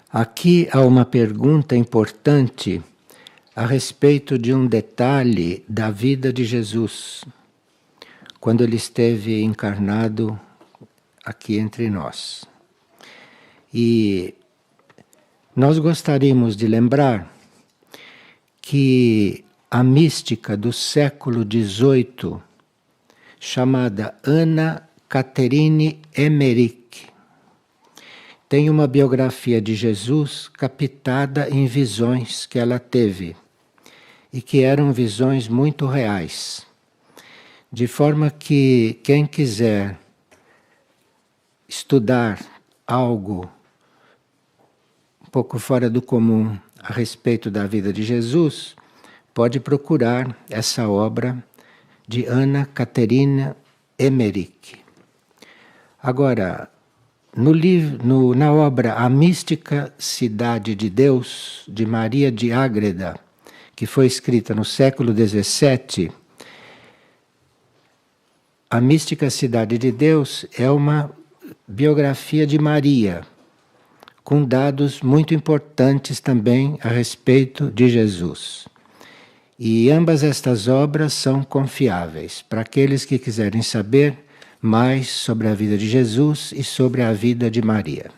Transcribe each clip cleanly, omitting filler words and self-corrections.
Aqui há uma pergunta importante a respeito de um detalhe da vida de Jesus, quando ele esteve encarnado aqui entre nós. E nós gostaríamos de lembrar que a mística do século XVIII, chamada Anna Catherine Emmerich, tem uma biografia de Jesus captada em visões que ela teve, e que eram visões muito reais. De forma que quem quiser estudar algo um pouco fora do comum a respeito da vida de Jesus, pode procurar essa obra de Anna Catherine Emmerich. Agora, na obra A Mística Cidade de Deus, de Maria de Ágreda, que foi escrita no século XVII, A Mística Cidade de Deus é uma biografia de Maria, com dados muito importantes também a respeito de Jesus. E ambas estas obras são confiáveis para aqueles que quiserem saber mais sobre a vida de Jesus e sobre a vida de Maria.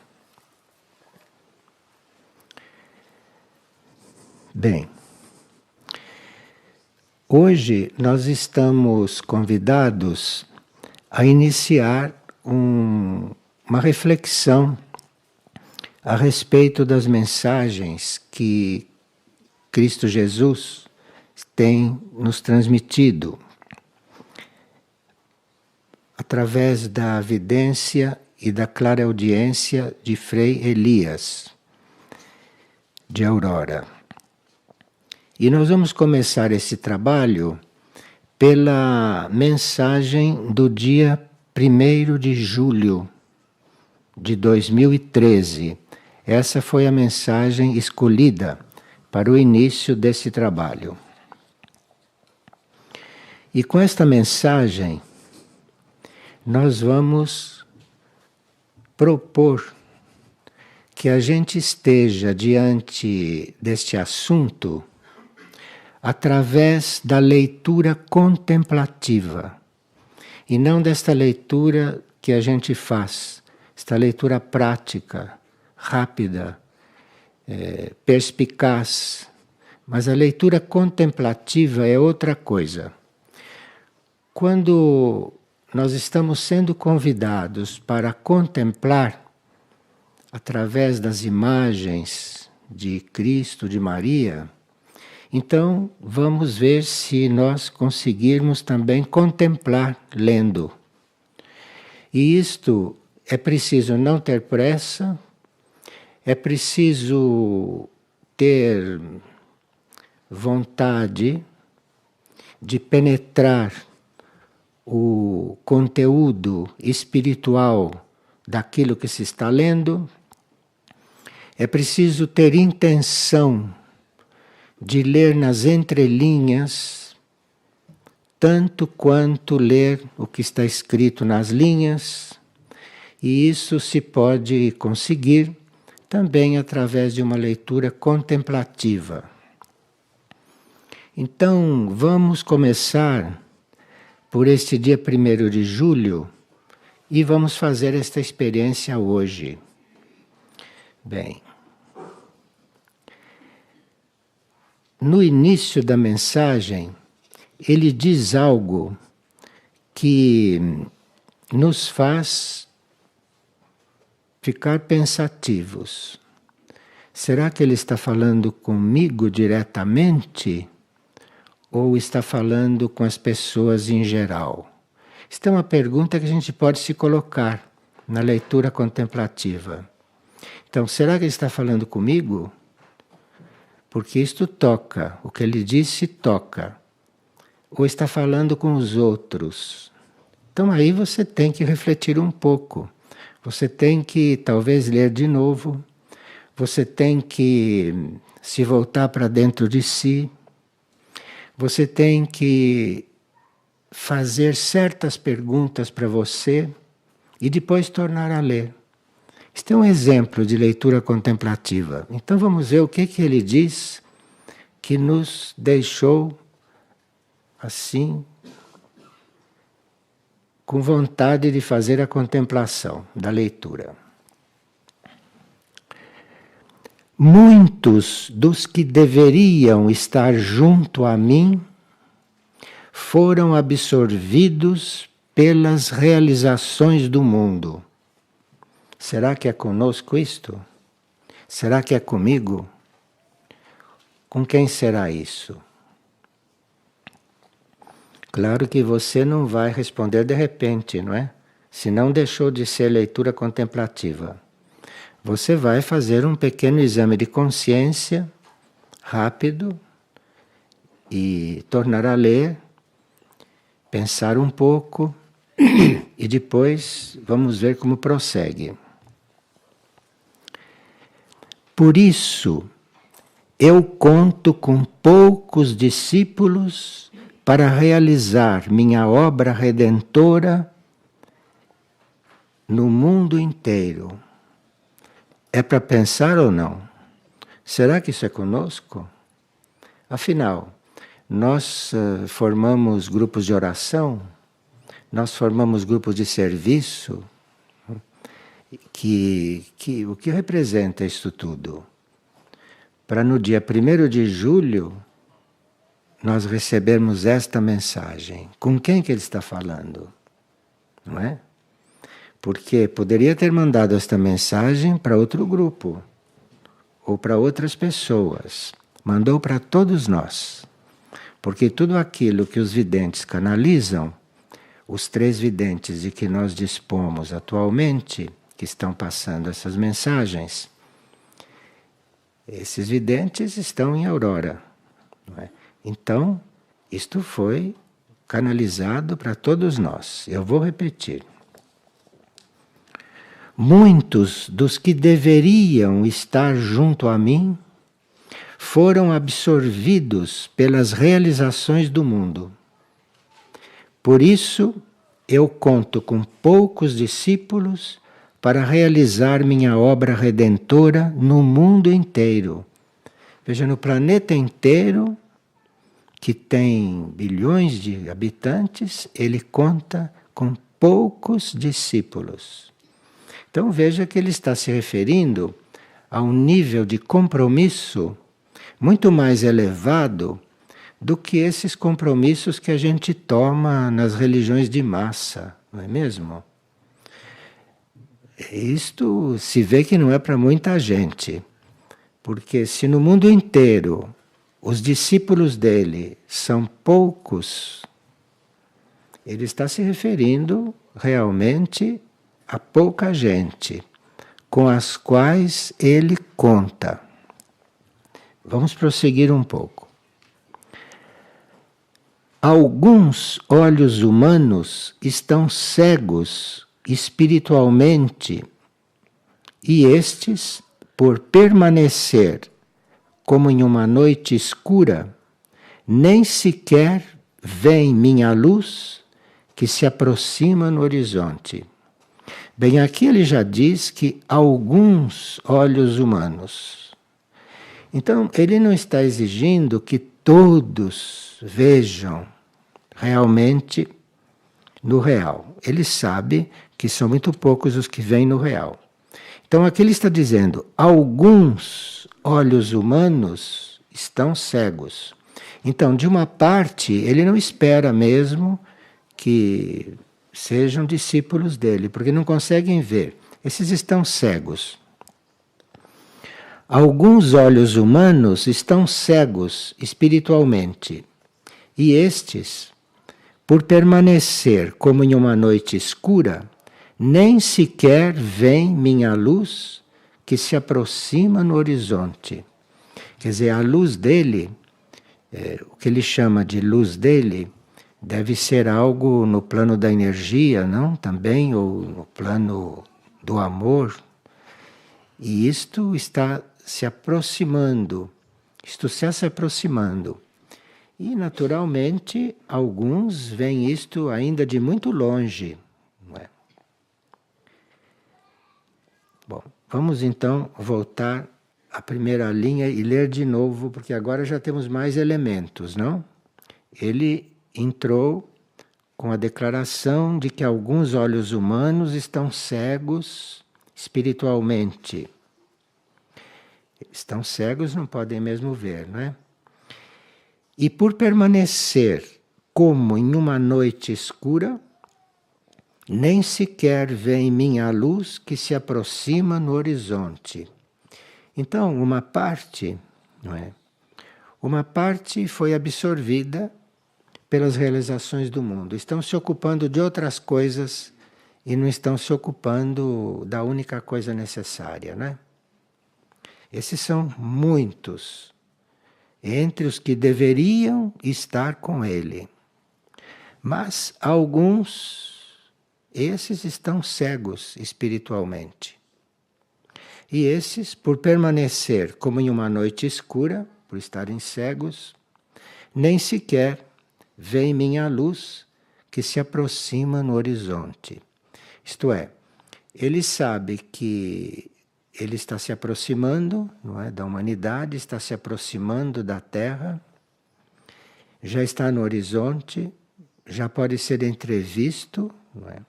Bem, hoje nós estamos convidados a iniciar uma reflexão a respeito das mensagens que Cristo Jesus tem nos transmitido através da vidência e da clareaudiência de Frei Elias de Aurora. E nós vamos começar esse trabalho pela mensagem do dia 1º de julho de 2013. Essa foi a mensagem escolhida para o início desse trabalho. E com esta mensagem, nós vamos propor que a gente esteja diante deste assunto através da leitura contemplativa e não desta leitura que a gente faz, esta leitura prática, rápida, perspicaz. Mas a leitura contemplativa é outra coisa. Quando nós estamos sendo convidados para contemplar, através das imagens de Cristo, de Maria, então vamos ver se nós conseguirmos também contemplar lendo. E isto é preciso não ter pressa, é preciso ter vontade de penetrar o conteúdo espiritual daquilo que se está lendo, é preciso ter intenção de ler nas entrelinhas, tanto quanto ler o que está escrito nas linhas, e isso se pode conseguir também através de uma leitura contemplativa. Então, vamos começar por este dia 1º de julho e vamos fazer esta experiência hoje. Bem, no início da mensagem, ele diz algo que nos faz ficar pensativos. Será que ele está falando comigo diretamente? Ou está falando com as pessoas em geral? Esta é uma pergunta que a gente pode se colocar na leitura contemplativa. Então, será que ele está falando comigo? Porque isto toca, o que ele disse toca. Ou está falando com os outros? Então aí você tem que refletir um pouco. Você tem que talvez ler de novo. Você tem que se voltar para dentro de si. Você tem que fazer certas perguntas para você e depois tornar a ler. Este é um exemplo de leitura contemplativa. Então vamos ver o que ele diz que nos deixou assim, com vontade de fazer a contemplação da leitura. Muitos dos que deveriam estar junto a mim foram absorvidos pelas realizações do mundo. Será que é conosco isto? Será que é comigo? Com quem será isso? Claro que você não vai responder de repente, não é? Se não deixou de ser leitura contemplativa. Você vai fazer um pequeno exame de consciência, rápido, e tornar a ler, pensar um pouco, e depois vamos ver como prossegue. Por isso, eu conto com poucos discípulos para realizar minha obra redentora no mundo inteiro. É para pensar ou não? Será que isso é conosco? Afinal, nós formamos grupos de oração, nós formamos grupos de serviço, o que representa isto tudo? Para no dia 1º de julho, nós recebermos esta mensagem. Com quem que ele está falando? Não é? Porque poderia ter mandado esta mensagem para outro grupo, ou para outras pessoas. Mandou para todos nós. Porque tudo aquilo que os videntes canalizam, os 3 videntes de que nós dispomos atualmente, que estão passando essas mensagens, esses videntes estão em Aurora. Não é? Então, isto foi canalizado para todos nós. Eu vou repetir. Muitos dos que deveriam estar junto a mim foram absorvidos pelas realizações do mundo. Por isso, eu conto com poucos discípulos para realizar minha obra redentora no mundo inteiro. Veja, no planeta inteiro, que tem bilhões de habitantes, ele conta com poucos discípulos. Então veja que ele está se referindo a um nível de compromisso muito mais elevado do que esses compromissos que a gente toma nas religiões de massa, não é mesmo? Isto se vê que não é para muita gente, porque se no mundo inteiro os discípulos dele são poucos, ele está se referindo realmente a pouca gente com as quais ele conta. Vamos prosseguir um pouco. Alguns olhos humanos estão cegos espiritualmente e estes, por permanecer como em uma noite escura, nem sequer veem minha luz que se aproxima no horizonte. Bem, aqui ele já diz que alguns olhos humanos. Então, ele não está exigindo que todos vejam realmente no real. Ele sabe que são muito poucos os que veem no real. Então, aqui ele está dizendo, alguns olhos humanos estão cegos. Então, de uma parte, ele não espera mesmo que sejam discípulos dele, porque não conseguem ver. Esses estão cegos. Alguns olhos humanos estão cegos espiritualmente, e estes, por permanecer como em uma noite escura, nem sequer veem minha luz que se aproxima no horizonte. Quer dizer, a luz dele, o que ele chama de luz dele, deve ser algo no plano da energia, não? Também, ou no plano do amor. E isto está se aproximando, isto está se aproximando. E, naturalmente, alguns veem isto ainda de muito longe. Não é? Bom. Vamos então voltar à primeira linha e ler de novo, porque agora já temos mais elementos, não? Ele entrou com a declaração de que alguns olhos humanos estão cegos espiritualmente. Estão cegos, não podem mesmo ver, não é? E por permanecer como em uma noite escura, nem sequer vê minha luz que se aproxima no horizonte. Então, uma parte, não é? Uma parte foi absorvida pelas realizações do mundo. Estão se ocupando de outras coisas e não estão se ocupando da única coisa necessária, né? Esses são muitos entre os que deveriam estar com ele. Mas alguns, esses estão cegos espiritualmente. E esses, por permanecer como em uma noite escura, por estarem cegos, nem sequer veem minha luz que se aproxima no horizonte. Isto é, ele sabe que ele está se aproximando, não é, da humanidade, está se aproximando da Terra, já está no horizonte, já pode ser entrevisto, não é?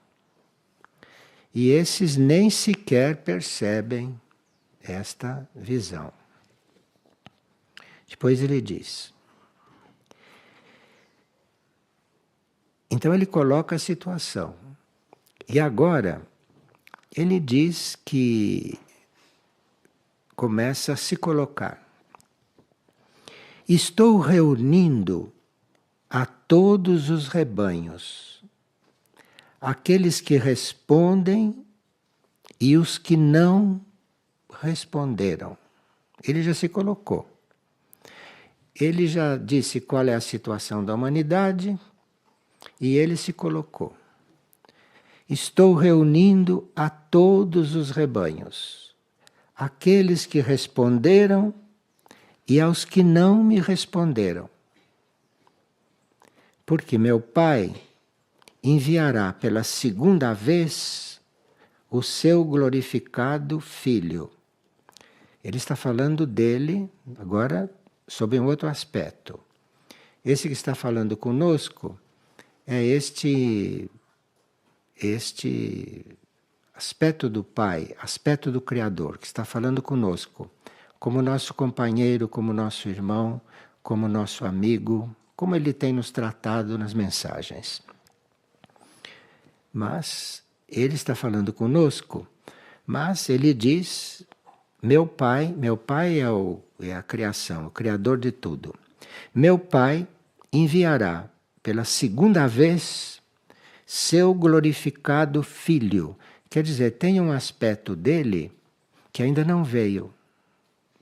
E esses nem sequer percebem esta visão. Depois ele diz. Então ele coloca a situação. E agora ele diz que começa a se colocar. Estou reunindo a todos os rebanhos, aqueles que respondem e os que não responderam. Ele já se colocou. Ele já disse qual é a situação da humanidade e ele se colocou. Estou reunindo a todos os rebanhos, aqueles que responderam e aos que não me responderam. Porque meu Pai enviará pela segunda vez o seu glorificado Filho. Ele está falando dele agora sob um outro aspecto. Esse que está falando conosco é este aspecto do Pai, aspecto do Criador, que está falando conosco, como nosso companheiro, como nosso irmão, como nosso amigo, como ele tem nos tratado nas mensagens. Mas ele está falando conosco, mas ele diz, meu Pai é a criação, o Criador de tudo. Meu Pai enviará pela segunda vez seu glorificado Filho. Quer dizer, tem um aspecto dele que ainda não veio,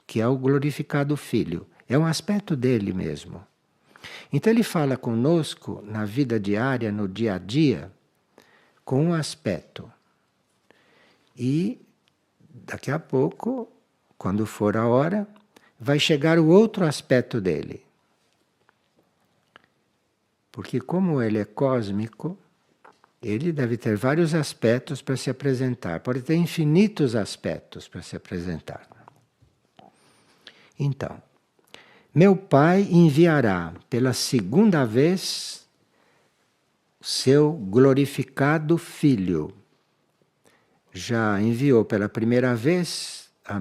que é o glorificado Filho. É um aspecto dele mesmo. Então ele fala conosco na vida diária, no dia a dia, com um aspecto. E daqui a pouco, quando for a hora, vai chegar o outro aspecto dele. Porque como ele é cósmico, ele deve ter vários aspectos para se apresentar. Pode ter infinitos aspectos para se apresentar. Então, meu Pai enviará pela segunda vez seu glorificado Filho. Já enviou pela primeira vez há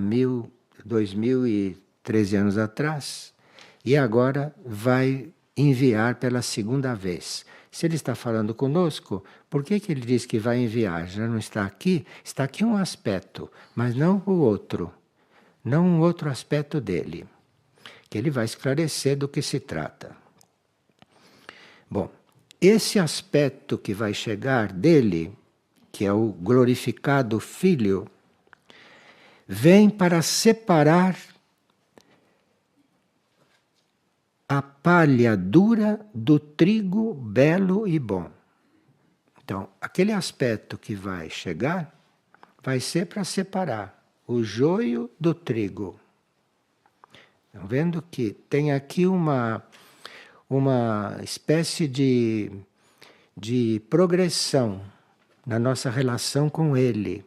2013 anos atrás e agora vai enviar pela segunda vez. Se ele está falando conosco, por que ele diz que vai enviar? Já não está aqui? Está aqui um aspecto, mas não o outro. Não um outro aspecto dele, que ele vai esclarecer do que se trata. Bom, esse aspecto que vai chegar dele, que é o glorificado Filho, vem para separar a palha dura do trigo belo e bom. Então, aquele aspecto que vai chegar vai ser para separar o joio do trigo. Estão vendo que tem aqui uma espécie de progressão na nossa relação com ele.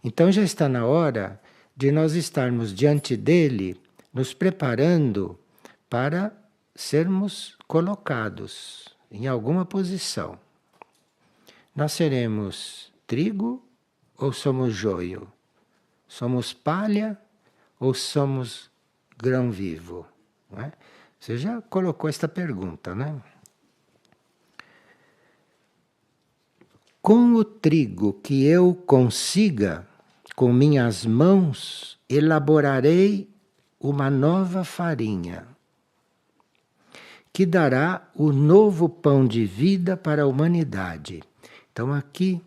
Então já está na hora de nós estarmos diante dele, nos preparando para sermos colocados em alguma posição. Nós seremos trigo ou somos joio? Somos palha ou somos grão vivo? Não é? Você já colocou esta pergunta, né? Com o trigo que eu consiga, com minhas mãos, elaborarei uma nova farinha, que dará o novo pão de vida para a humanidade. Então, aqui,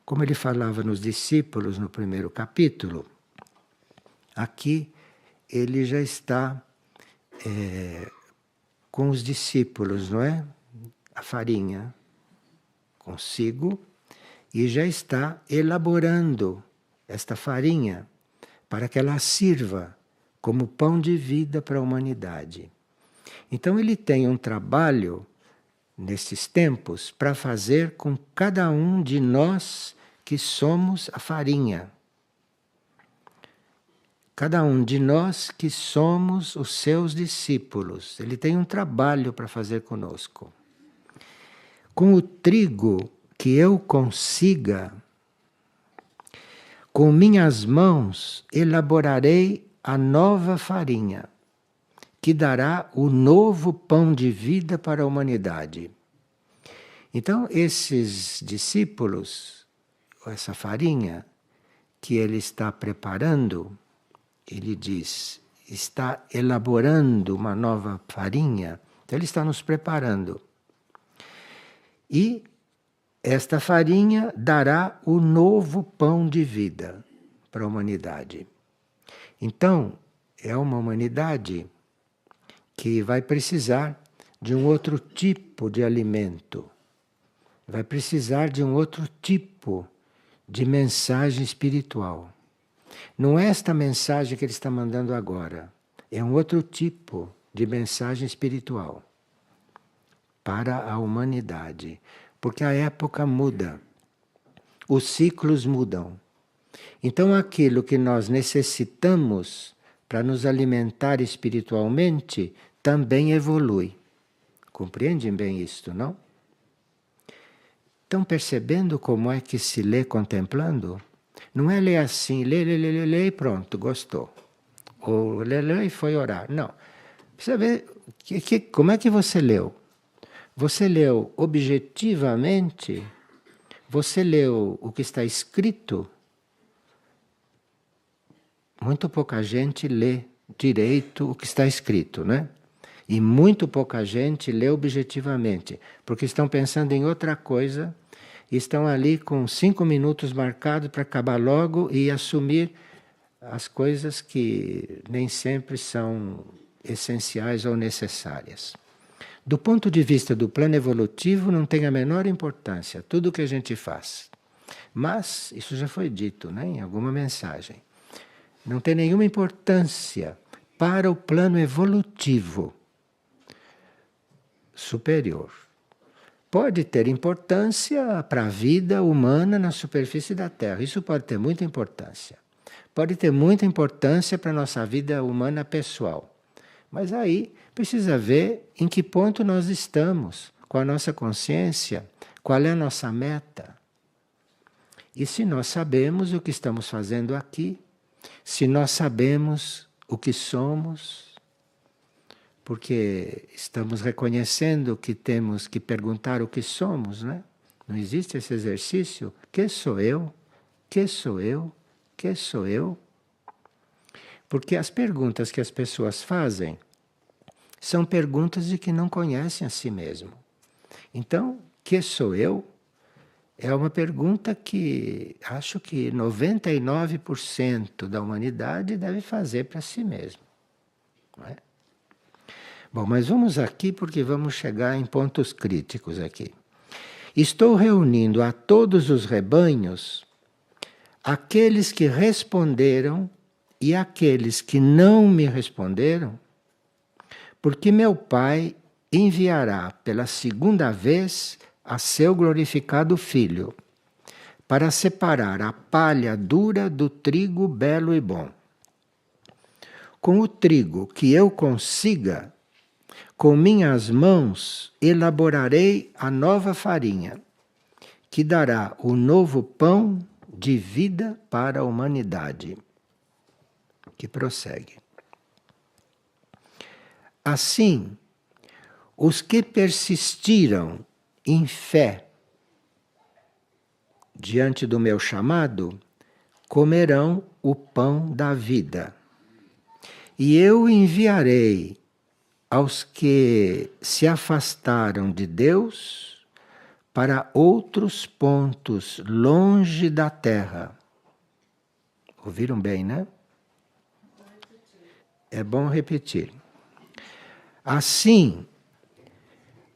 como ele falava nos discípulos no primeiro capítulo, aqui ele já está com os discípulos, não é? A farinha consigo, e já está elaborando esta farinha para que ela sirva como pão de vida para a humanidade. Então ele tem um trabalho nesses tempos para fazer com cada um de nós que somos a farinha. Cada um de nós que somos os seus discípulos. Ele tem um trabalho para fazer conosco. Com o trigo que eu consiga, com minhas mãos elaborarei a nova farinha, que dará o novo pão de vida para a humanidade. Então, esses discípulos, essa farinha que ele está preparando, ele diz, está elaborando uma nova farinha, então ele está nos preparando. E esta farinha dará o novo pão de vida para a humanidade. Então, é uma humanidade que vai precisar de um outro tipo de alimento, vai precisar de um outro tipo de mensagem espiritual. Não é esta mensagem que ele está mandando agora, é um outro tipo de mensagem espiritual para a humanidade. Porque a época muda, os ciclos mudam. Então aquilo que nós necessitamos para nos alimentar espiritualmente também evolui. Compreendem bem isto, não? Estão percebendo como é que se lê contemplando? Não é ler assim, lê e pronto, gostou. Ou lê e foi orar. Não. Precisa ver como é que você leu. Você leu objetivamente? Você leu o que está escrito? Muito pouca gente lê direito o que está escrito, né? E muito pouca gente lê objetivamente, porque estão pensando em outra coisa e estão ali com 5 minutos marcados para acabar logo e assumir as coisas que nem sempre são essenciais ou necessárias. Do ponto de vista do plano evolutivo, não tem a menor importância tudo o que a gente faz. Mas, isso já foi dito, né, em alguma mensagem, não tem nenhuma importância para o plano evolutivo superior. Pode ter importância para a vida humana na superfície da Terra. Isso pode ter muita importância. Pode ter muita importância para a nossa vida humana pessoal. Mas aí precisa ver em que ponto nós estamos, com a nossa consciência, qual é a nossa meta. E se nós sabemos o que estamos fazendo aqui, se nós sabemos o que somos, porque estamos reconhecendo que temos que perguntar o que somos, né? Não existe esse exercício? Que sou eu? Que sou eu? Que sou eu? Porque as perguntas que as pessoas fazem são perguntas de que não conhecem a si mesmo. Então, que sou eu? É uma pergunta que acho que 99% da humanidade deve fazer para si mesmo. Não é? Bom, mas vamos aqui porque vamos chegar em pontos críticos aqui. Estou reunindo a todos os rebanhos, aqueles que responderam e aqueles que não me responderam, porque meu Pai enviará pela segunda vez a seu glorificado Filho, para separar a palha dura do trigo belo e bom. Com o trigo que eu consiga, com minhas mãos elaborarei a nova farinha, que dará o novo pão de vida para a humanidade. Que prossegue. Assim, os que persistiram em fé diante do meu chamado, comerão o pão da vida. E eu enviarei aos que se afastaram de Deus para outros pontos longe da terra. Ouviram bem, né? É bom repetir. Assim,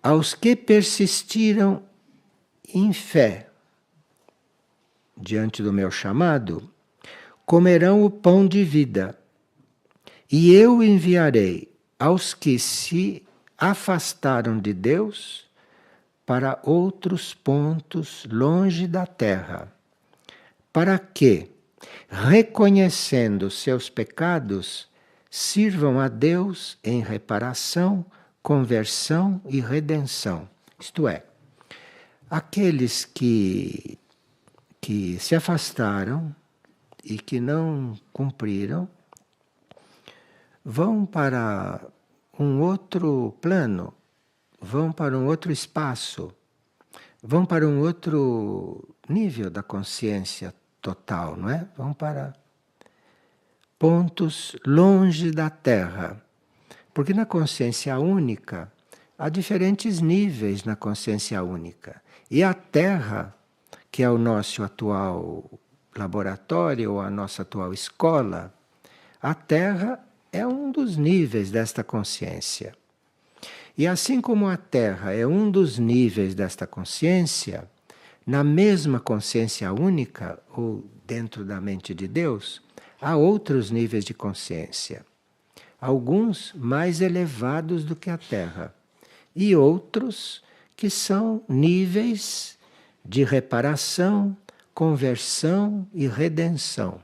aos que persistiram em fé diante do meu chamado, comerão o pão de vida. E eu enviarei aos que se afastaram de Deus para outros pontos longe da terra, para que, reconhecendo seus pecados, sirvam a Deus em reparação, conversão e redenção. Isto é, aqueles que se afastaram e que não cumpriram, vão para um outro plano, vão para um outro espaço, vão para um outro nível da consciência total, não é? Vão para pontos longe da Terra. Porque na consciência única há diferentes níveis na consciência única. E a Terra, que é o nosso atual laboratório ou a nossa atual escola, a Terra é um dos níveis desta consciência. E assim como a Terra é um dos níveis desta consciência, na mesma consciência única, ou dentro da mente de Deus, há outros níveis de consciência. Alguns mais elevados do que a Terra, e outros que são níveis de reparação, conversão e redenção.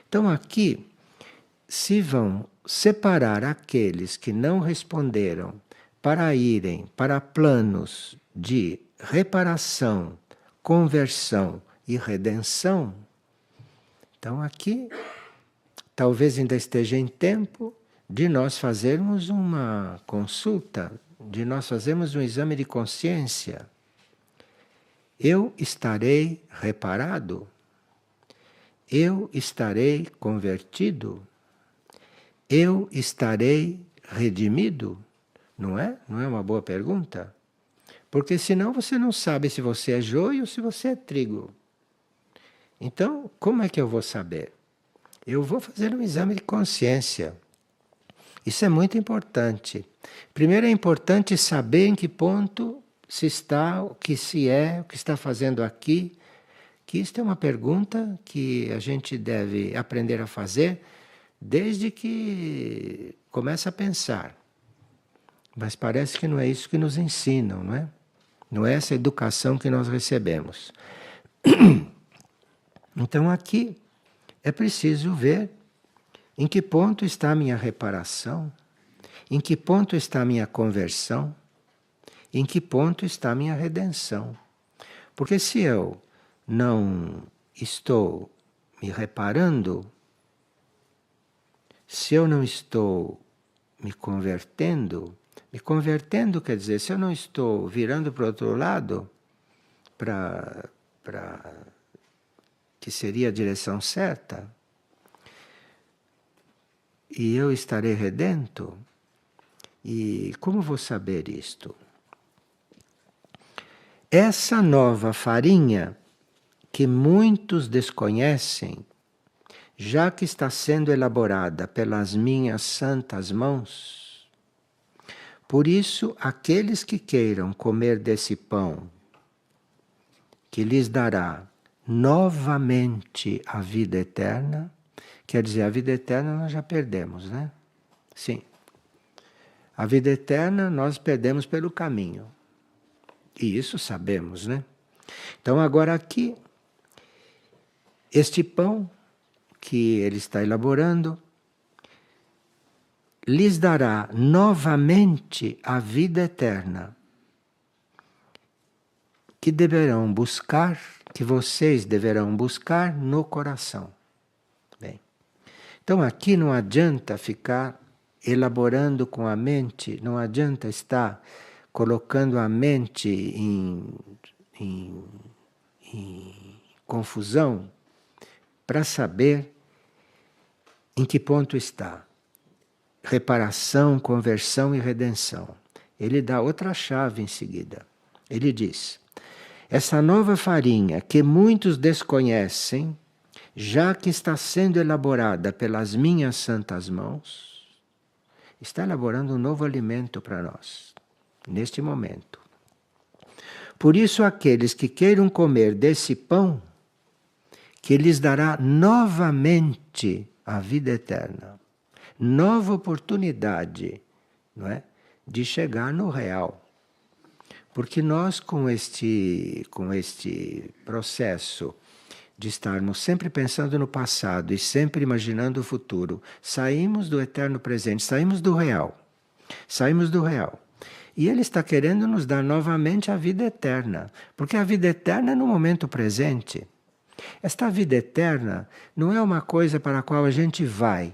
Então aqui se vão separar aqueles que não responderam para irem para planos de reparação, conversão e redenção. Então aqui talvez ainda esteja em tempo de nós fazermos uma consulta, de nós fazermos um exame de consciência. Eu estarei reparado? Eu estarei convertido? Eu estarei redimido? Não é? Não é uma boa pergunta? Porque senão você não sabe se você é joio ou se você é trigo. Então, como é que eu vou saber? Eu vou fazer um exame de consciência. Isso é muito importante. Primeiro é importante saber em que ponto se está, o que se é, o que está fazendo aqui. Que isto é uma pergunta que a gente deve aprender a fazer desde que começa a pensar. Mas parece que não é isso que nos ensinam, não é? Não é essa educação que nós recebemos. Então aqui é preciso ver em que ponto está a minha reparação, em que ponto está a minha conversão, em que ponto está a minha redenção. Porque se eu não estou me reparando, se eu não estou me convertendo quer dizer, se eu não estou virando para o outro lado, para que seria a direção certa, e eu estarei redento, e como vou saber isto? Essa nova farinha que muitos desconhecem, já que está sendo elaborada pelas minhas santas mãos, por isso aqueles que queiram comer desse pão, que lhes dará novamente a vida eterna, quer dizer, a vida eterna nós já perdemos, né? Sim. A vida eterna nós perdemos pelo caminho. E isso sabemos, né? Então agora aqui Este pão que ele está elaborando lhes dará novamente a vida eterna, que deverão buscar, que vocês deverão buscar no coração. Bem, então aqui não adianta ficar elaborando com a mente, não adianta estar colocando a mente em confusão para saber em que ponto está. Reparação, conversão e redenção. Ele dá outra chave em seguida. Ele diz: essa nova farinha que muitos desconhecem, já que está sendo elaborada pelas minhas santas mãos, está elaborando um novo alimento para nós, neste momento. Por isso, aqueles que queiram comer desse pão, que lhes dará novamente a vida eterna, nova oportunidade, não é, de chegar no real. Porque nós, com este processo de estarmos sempre pensando no passado e sempre imaginando o futuro, saímos do eterno presente, saímos do real. Saímos do real. E ele está querendo nos dar novamente a vida eterna, porque a vida eterna é no momento presente. Esta vida eterna não é uma coisa para a qual a gente vai.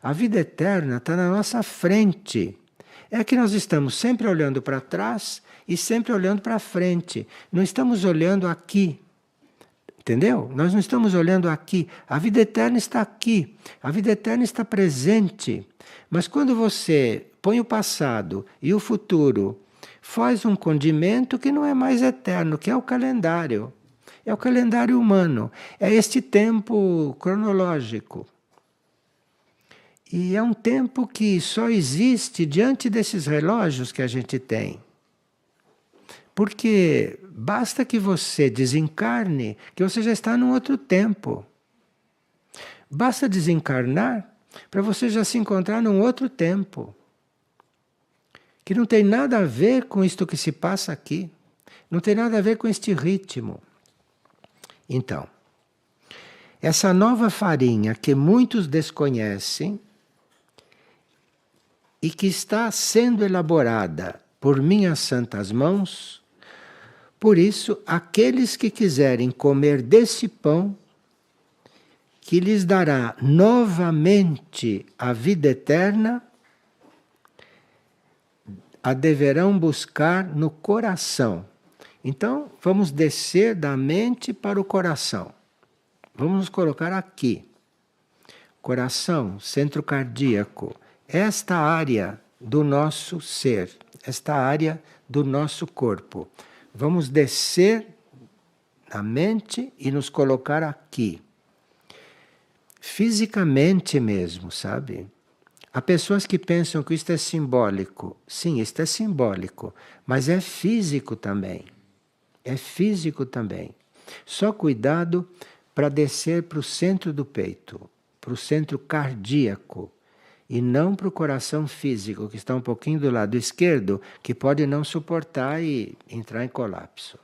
A vida eterna está na nossa frente. É que nós estamos sempre olhando para trás e sempre olhando para frente. Não estamos olhando aqui. Entendeu? Nós não estamos olhando aqui. A vida eterna está aqui. A vida eterna está presente. Mas quando você põe o passado e o futuro, faz um condimento que não é mais eterno, que é o calendário. É o calendário humano. É este tempo cronológico. E é um tempo que só existe diante desses relógios que a gente tem. Porque basta que você desencarne, que você já está num outro tempo. Basta desencarnar para você já se encontrar num outro tempo. Que não tem nada a ver com isto que se passa aqui. Não tem nada a ver com este ritmo. Então, essa nova farinha que muitos desconhecem e que está sendo elaborada por minhas santas mãos, por isso, aqueles que quiserem comer desse pão, que lhes dará novamente a vida eterna, a deverão buscar no coração. Então, vamos descer da mente para o coração. Vamos nos colocar aqui. Coração, centro cardíaco, esta área do nosso ser, esta área do nosso corpo. Vamos descer na mente e nos colocar aqui. Fisicamente mesmo, sabe? Há pessoas que pensam que isto é simbólico. Sim, isto é simbólico, mas é físico também. É físico também. Só cuidado para descer para o centro do peito, para o centro cardíaco, e não para o coração físico, que está um pouquinho do lado esquerdo, que pode não suportar e entrar em colapso.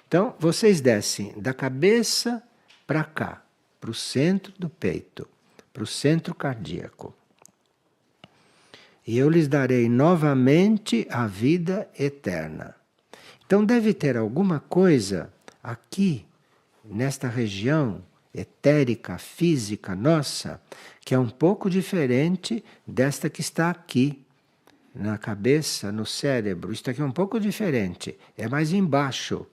Então, vocês descem da cabeça para cá, para o centro do peito, para o centro cardíaco. E eu lhes darei novamente a vida eterna. Então deve ter alguma coisa aqui, nesta região etérica, física nossa, que é um pouco diferente desta que está aqui, na cabeça, no cérebro. Isto aqui é um pouco diferente, é mais embaixo,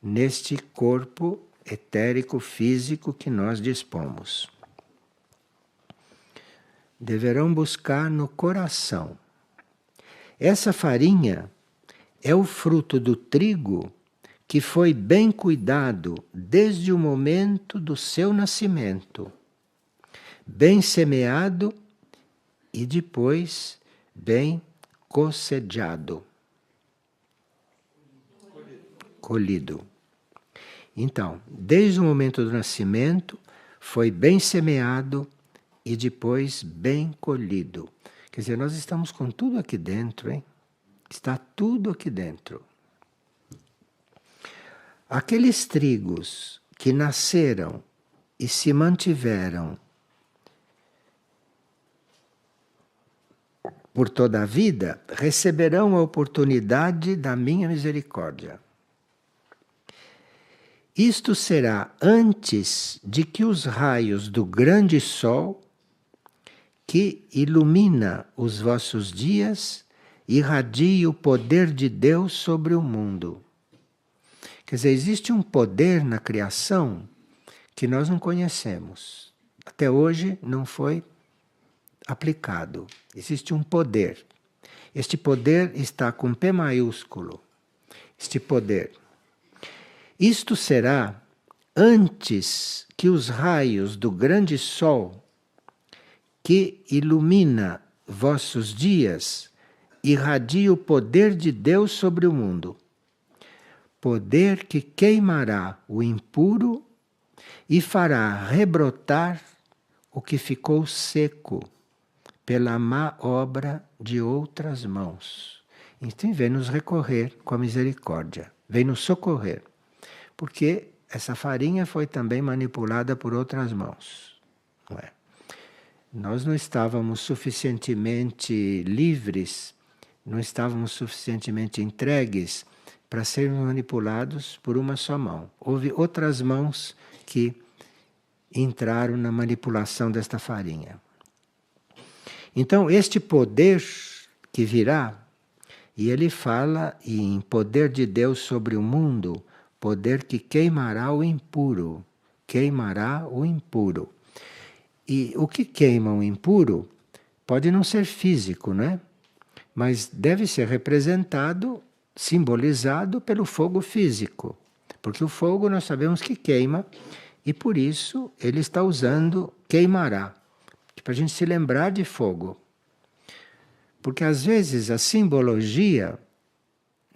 neste corpo etérico, físico que nós dispomos. Deverão buscar no coração. Essa farinha é o fruto do trigo que foi bem cuidado desde o momento do seu nascimento, bem semeado e depois bem cosechado, colhido. Então, desde o momento do nascimento, foi bem semeado e depois bem colhido. Quer dizer, nós estamos com tudo aqui dentro, hein? Está tudo aqui dentro. Aqueles trigos que nasceram e se mantiveram por toda a vida, receberão a oportunidade da minha misericórdia. Isto será antes de que os raios do grande sol, que ilumina os vossos dias, irradie o poder de Deus sobre o mundo. Quer dizer, existe um poder na criação que nós não conhecemos. Até hoje não foi aplicado. Existe um poder. Este poder está com P maiúsculo. Este poder. Isto será antes que os raios do grande sol, que ilumina vossos dias, irradie o poder de Deus sobre o mundo. Poder que queimará o impuro e fará rebrotar o que ficou seco pela má obra de outras mãos. Então vem nos recorrer com a misericórdia, vem nos socorrer, porque essa farinha foi também manipulada por outras mãos. Não é? Nós não estávamos suficientemente livres, não estávamos suficientemente entregues para sermos manipulados por uma só mão. Houve outras mãos que entraram na manipulação desta farinha. Então, este poder que virá, e ele fala em poder de Deus sobre o mundo, poder que queimará o impuro. Queimará o impuro. E o que queima o impuro pode não ser físico, né? Mas deve ser representado, simbolizado pelo fogo físico. Porque o fogo nós sabemos que queima, e por isso ele está usando queimará, para a gente se lembrar de fogo. Porque às vezes a simbologia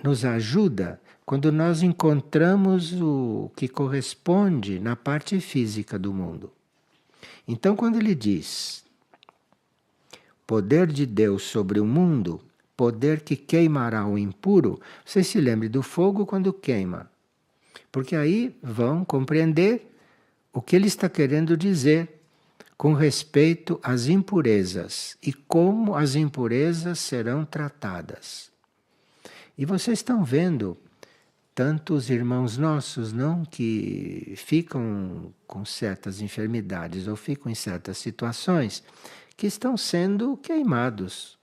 nos ajuda quando nós encontramos o que corresponde na parte física do mundo. Então, quando ele diz poder de Deus sobre o mundo, poder que queimará o impuro, você se lembre do fogo quando queima. Porque aí vão compreender o que ele está querendo dizer com respeito às impurezas e como as impurezas serão tratadas. E vocês estão vendo tantos irmãos nossos, não, que ficam com certas enfermidades ou ficam em certas situações que estão sendo queimados.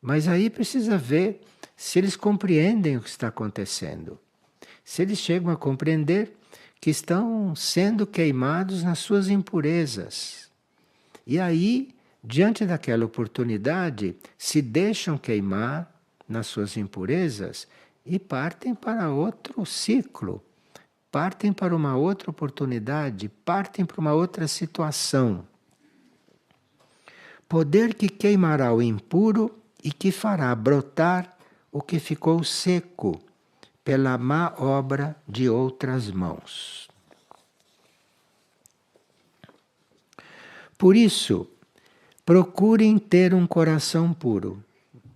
Mas aí precisa ver se eles compreendem o que está acontecendo. Se eles chegam a compreender que estão sendo queimados nas suas impurezas. E aí, diante daquela oportunidade, se deixam queimar nas suas impurezas e partem para outro ciclo, partem para uma outra oportunidade, partem para uma outra situação. Poder que queimará o impuro e que fará brotar o que ficou seco pela má obra de outras mãos. Por isso, procurem ter um coração puro.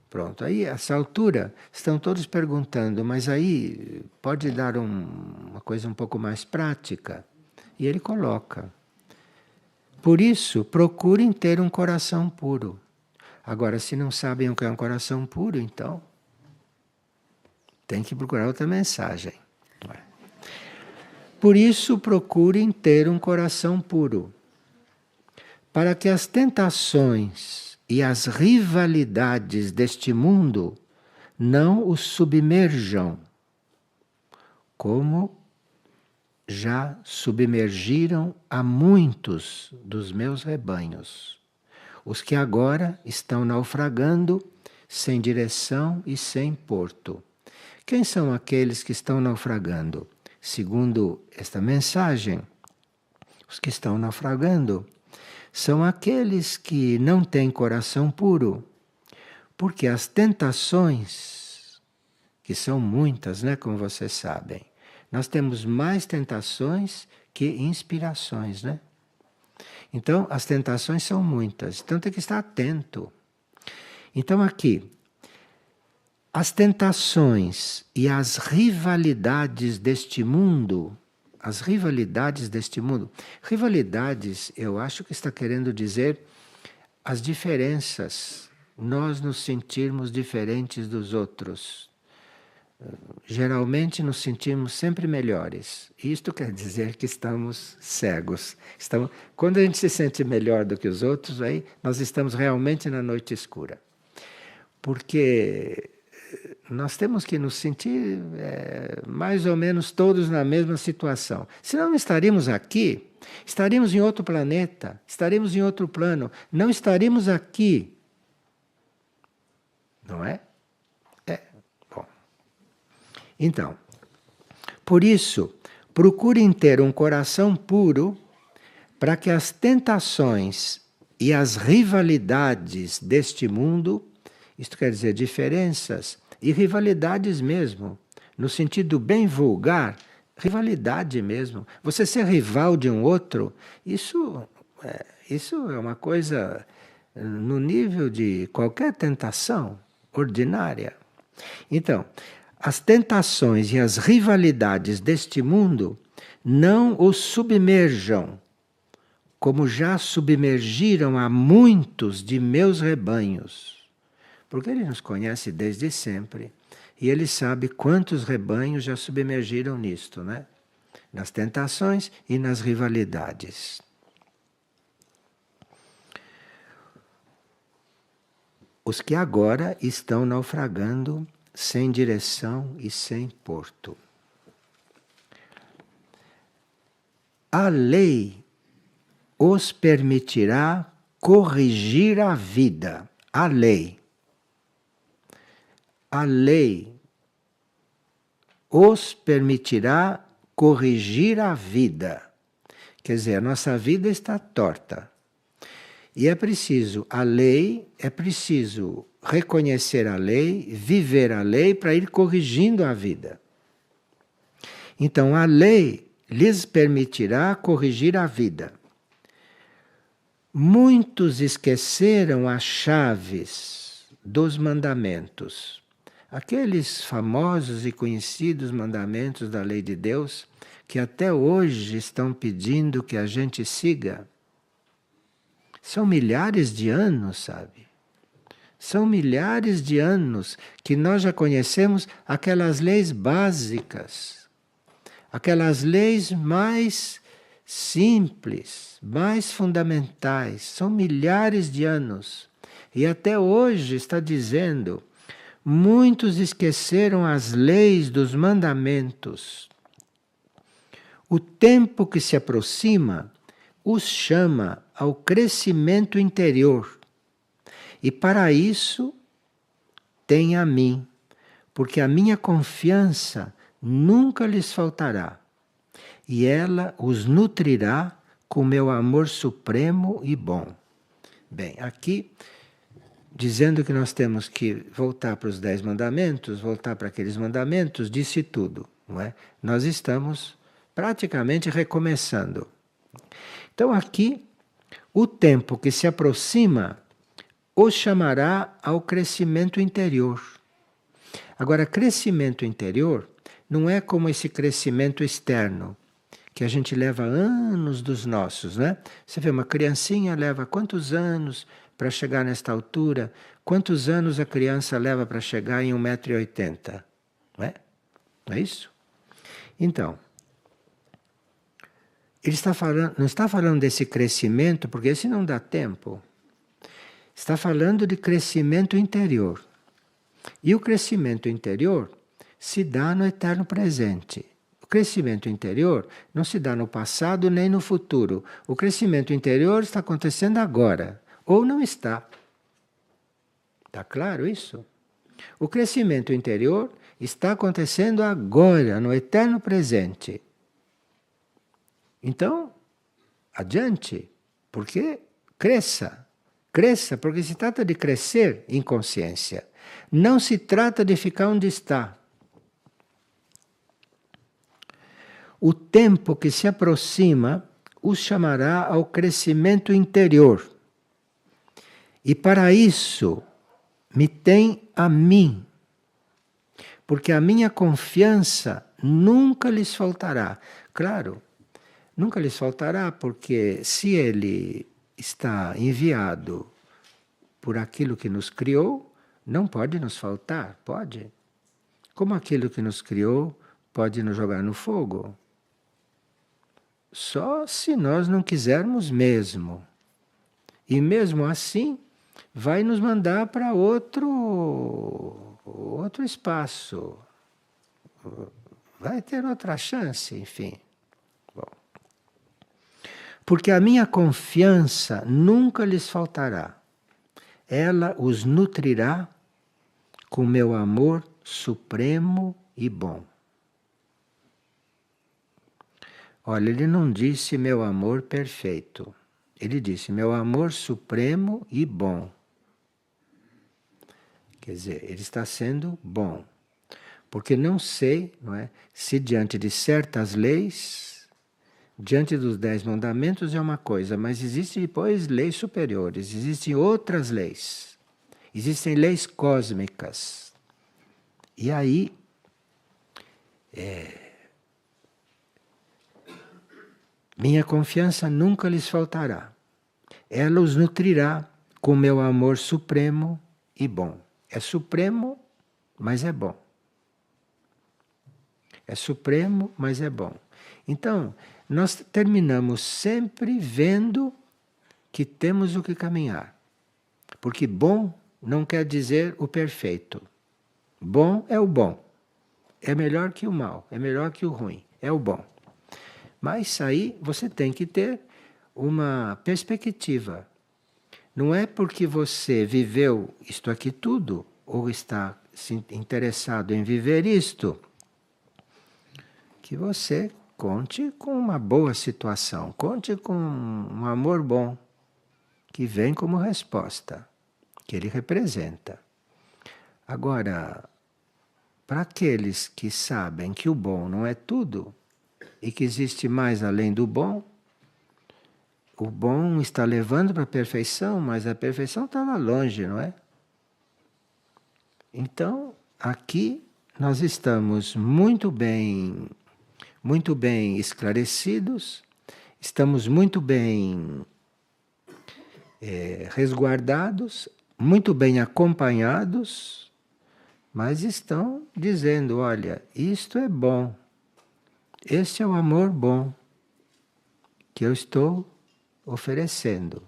Pronto, aí a essa altura estão todos perguntando, mas aí pode dar uma coisa um pouco mais prática? E ele coloca. Por isso, procurem ter um coração puro. Agora, se não sabem o que é um coração puro, então tem que procurar outra mensagem. Por isso, procurem ter um coração puro, para que as tentações e as rivalidades deste mundo não os submerjam, como já submergiram a muitos dos meus rebanhos, os que agora estão naufragando sem direção e sem porto. Quem são aqueles que estão naufragando? Segundo esta mensagem, os que estão naufragando são aqueles que não têm coração puro, porque as tentações, que são muitas, né, como vocês sabem, nós temos mais tentações que inspirações, né? Então, as tentações são muitas, então tem que estar atento. Então aqui, as tentações e as rivalidades deste mundo as rivalidades deste mundo. Rivalidades, eu acho que está querendo dizer as diferenças, nós nos sentirmos diferentes dos outros. Geralmente nos sentimos sempre melhores. Isto quer dizer que estamos cegos. Quando a gente se sente melhor do que os outros, aí nós estamos realmente na noite escura. Porque nós temos que nos sentir mais ou menos todos na mesma situação. Senão não estaríamos aqui, estaríamos em outro planeta, estaríamos em outro plano, não estaríamos aqui. Não é? Bom. Então, por isso, procurem ter um coração puro para que as tentações e as rivalidades deste mundo, isto quer dizer diferenças e rivalidades mesmo, no sentido bem vulgar, rivalidade mesmo. Você ser rival de um outro, isso é uma coisa no nível de qualquer tentação ordinária. Então, as tentações e as rivalidades deste mundo não os submerjam, como já submergiram a muitos de meus rebanhos. Porque ele nos conhece desde sempre e ele sabe quantos rebanhos já submergiram nisto, né? Nas tentações e nas rivalidades. Os que agora estão naufragando sem direção e sem porto. A lei os permitirá corrigir a vida. A lei. A lei os permitirá corrigir a vida. Quer dizer, a nossa vida está torta. E é preciso reconhecer a lei, viver a lei para ir corrigindo a vida. Então, a lei lhes permitirá corrigir a vida. Muitos esqueceram as chaves dos mandamentos. Aqueles famosos e conhecidos mandamentos da lei de Deus, que até hoje estão pedindo que a gente siga. São milhares de anos, sabe? São milhares de anos que nós já conhecemos aquelas leis básicas, aquelas leis mais simples, mais fundamentais. São milhares de anos. E até hoje está dizendo: muitos esqueceram as leis dos mandamentos. O tempo que se aproxima os chama ao crescimento interior. E para isso, tem a mim, porque a minha confiança nunca lhes faltará. E ela os nutrirá com meu amor supremo e bom. Bem, aqui, dizendo que nós temos que voltar para os 10 mandamentos, voltar para aqueles mandamentos, disse tudo, não é? Nós estamos praticamente recomeçando. Então aqui, o tempo que se aproxima os chamará ao crescimento interior. Agora, crescimento interior não é como esse crescimento externo, que a gente leva anos dos nossos, né? Você vê, uma criancinha leva quantos anos para chegar nesta altura? Quantos anos a criança leva para chegar em 1,80 m? Não é? Não é isso? Então, ele não está falando desse crescimento, porque esse não dá tempo. Está falando de crescimento interior. E o crescimento interior se dá no eterno presente. O crescimento interior não se dá no passado nem no futuro. O crescimento interior está acontecendo agora, ou não está. Está claro isso? O crescimento interior está acontecendo agora, no eterno presente. Então, adiante, porque cresça. Cresça, porque se trata de crescer em consciência. Não se trata de ficar onde está. O tempo que se aproxima os chamará ao crescimento interior. E para isso me tem a mim. porque a minha confiança nunca lhes faltará. Claro, nunca lhes faltará, porque se ele está enviado por aquilo que nos criou, não pode nos faltar, pode? Como aquilo que nos criou pode nos jogar no fogo? Só se nós não quisermos mesmo. E mesmo assim, vai nos mandar para outro espaço. Vai ter outra chance, enfim. Bom. Porque a minha confiança nunca lhes faltará. Ela os nutrirá com meu amor supremo e bom. Olha, ele não disse meu amor perfeito. Ele disse meu amor supremo e bom. Quer dizer, ele está sendo bom. Porque não sei, não é, se diante de certas leis, diante dos 10 mandamentos é uma coisa, mas existem depois leis superiores, existem outras leis. Existem leis cósmicas. E aí, minha confiança nunca lhes faltará. Ela os nutrirá com meu amor supremo e bom. É supremo, mas é bom. É supremo, mas é bom. Então, nós terminamos sempre vendo que temos o que caminhar. Porque bom não quer dizer o perfeito. Bom é o bom. É melhor que o mal, é melhor que o ruim. É o bom. Mas aí você tem que ter uma perspectiva. Não é porque você viveu isto aqui tudo, ou está interessado em viver isto, que você conte com uma boa situação, conte com um amor bom, que vem como resposta, que ele representa. Agora, para aqueles que sabem que o bom não é tudo, e que existe mais além do bom, o bom está levando para a perfeição, mas a perfeição está lá longe, não é? Então, aqui nós estamos muito bem esclarecidos, estamos muito bem resguardados, muito bem acompanhados, mas estão dizendo, olha, isto é bom, este é o amor bom que eu estou oferecendo,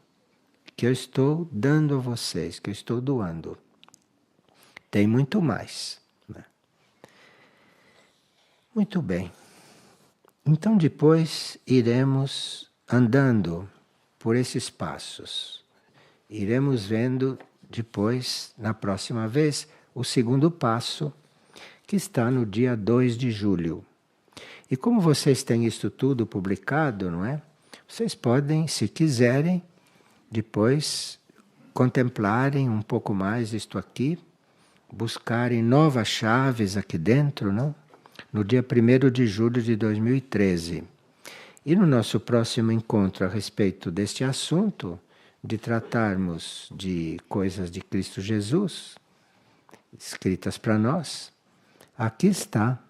que eu estou dando a vocês, que eu estou doando. Tem muito mais, né? Muito bem. Então depois iremos andando por esses passos. Iremos vendo depois, na próxima vez, o segundo passo, que está no dia 2 de julho. E como vocês têm isso tudo publicado, não é? Vocês podem, se quiserem, depois contemplarem um pouco mais isto aqui, buscarem novas chaves aqui dentro, não? No dia 1º de julho de 2013. E no nosso próximo encontro a respeito deste assunto, de tratarmos de coisas de Cristo Jesus, escritas para nós, aqui está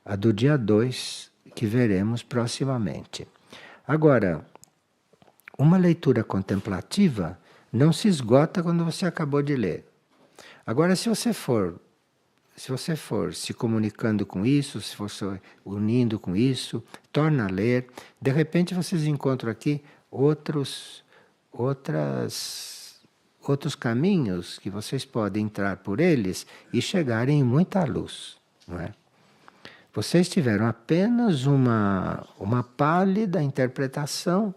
a do dia 2, que veremos proximamente. Agora, uma leitura contemplativa não se esgota quando você acabou de ler. Agora, se você for se comunicando com isso, se for se unindo com isso, torna a ler. De repente vocês encontram aqui outros caminhos que vocês podem entrar por eles e chegarem em muita luz, não é? Vocês tiveram apenas uma pálida interpretação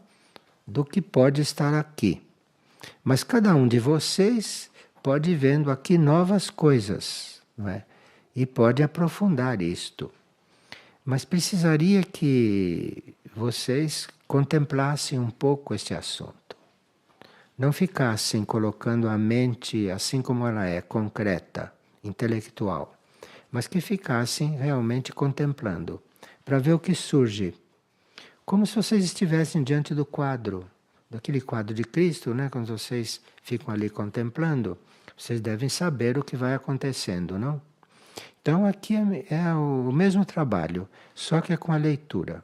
do que pode estar aqui. Mas cada um de vocês pode ir vendo aqui novas coisas, não é? E pode aprofundar isto. Mas precisaria que vocês contemplassem um pouco este assunto. Não ficassem colocando a mente assim como ela é, concreta, intelectual, mas que ficassem realmente contemplando, para ver o que surge. Como se vocês estivessem diante do quadro, daquele quadro de Cristo, né? Quando vocês ficam ali contemplando, vocês devem saber o que vai acontecendo, não? Então aqui é o mesmo trabalho, só que é com a leitura.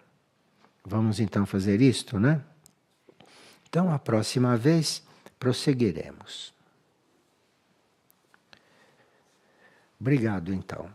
Vamos então fazer isto, né? Então a próxima vez prosseguiremos. Obrigado então.